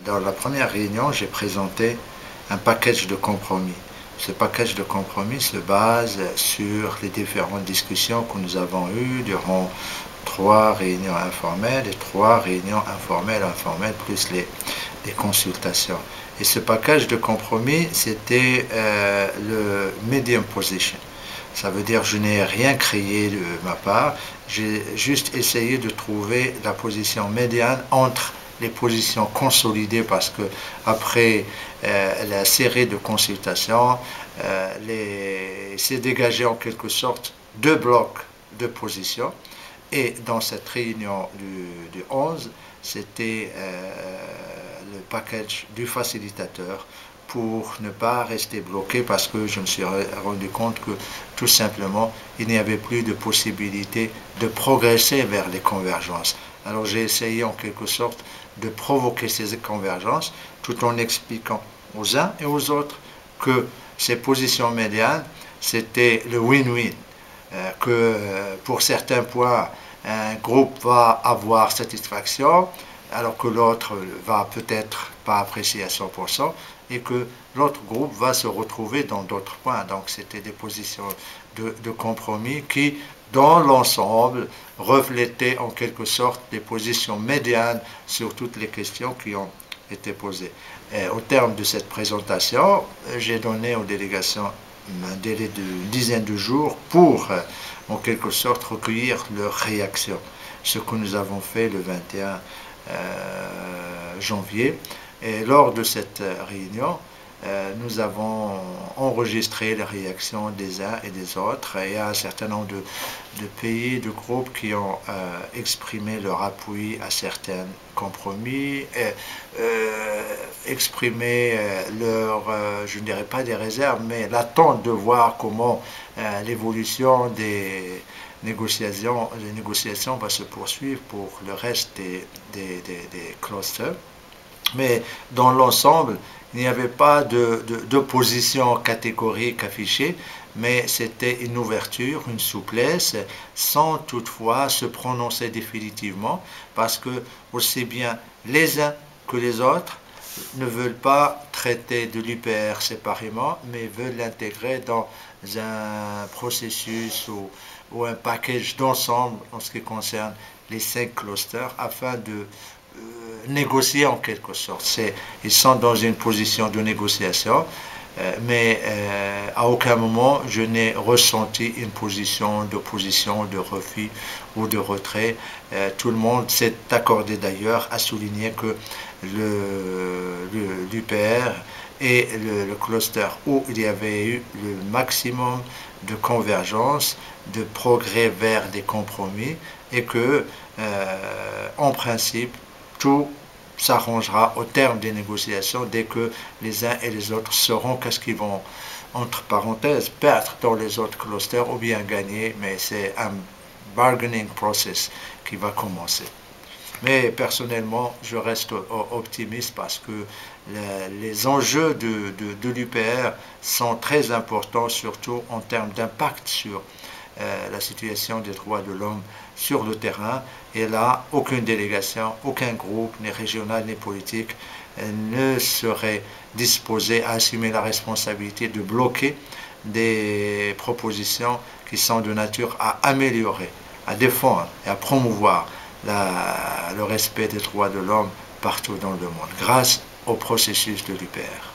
dans la première réunion, j'ai présenté un package de compromis. Ce package de compromis se base sur les différentes discussions que nous avons eues durant 3 réunions informelles et 3 réunions informelles, plus les consultations. Et ce package de compromis, c'était le medium position. Ça veut dire que je n'ai rien créé de ma part, j'ai juste essayé de trouver la position médiane entre les positions consolidées parce que après la série de consultations, s'est dégagé en quelque sorte 2 blocs de positions. Et dans cette réunion du 11, c'était le package du facilitateur pour ne pas rester bloqué parce que je me suis rendu compte que tout simplement il n'y avait plus de possibilité de progresser vers les convergences. Alors j'ai essayé en quelque sorte de provoquer ces convergences tout en expliquant aux uns et aux autres que ces positions médianes c'était le win-win, que pour certains points un groupe va avoir satisfaction alors que l'autre va peut-être pas apprécier à 100% et que l'autre groupe va se retrouver dans d'autres points. Donc c'était des positions de compromis qui, dans l'ensemble, reflétaient en quelque sorte des positions médianes sur toutes les questions qui ont été posées. Et au terme de cette présentation, j'ai donné aux délégations un délai d'une dizaine de jours pour, en quelque sorte, recueillir leurs réactions. Ce que nous avons fait le 21 janvier. Et lors de cette réunion, nous avons enregistré les réactions des uns et des autres. Et il y a un certain nombre de pays, de groupes qui ont exprimé leur appui à certains compromis, exprimé leur, je ne dirais pas des réserves, mais l'attente de voir comment l'évolution des négociations va se poursuivre pour le reste des clusters. Mais dans l'ensemble, il n'y avait pas d'opposition catégorique affichée, mais c'était une ouverture, une souplesse, sans toutefois se prononcer définitivement, parce que aussi bien les uns que les autres ne veulent pas traiter de l'UPR séparément, mais veulent l'intégrer dans un processus ou un package d'ensemble en ce qui concerne les 5 clusters, afin de négocier en quelque sorte. Ils sont dans une position de négociation, mais à aucun moment je n'ai ressenti une position d'opposition, de refus ou de retrait. Tout le monde s'est accordé d'ailleurs à souligner que l'UPR est le cluster où il y avait eu le maximum de convergence, de progrès vers des compromis, et que, en principe, tout s'arrangera au terme des négociations dès que les uns et les autres sauront qu'est-ce qu'ils vont, entre parenthèses, perdre dans les autres clusters ou bien gagner, mais c'est un bargaining process qui va commencer. Mais personnellement, je reste optimiste parce que les enjeux de l'UPR sont très importants, surtout en termes d'impact sur la situation des droits de l'homme sur le terrain. Et là, aucune délégation, aucun groupe, ni régional, ni politique, ne serait disposé à assumer la responsabilité de bloquer des propositions qui sont de nature à améliorer, à défendre et à promouvoir le respect des droits de l'homme partout dans le monde, grâce au processus de l'UPR.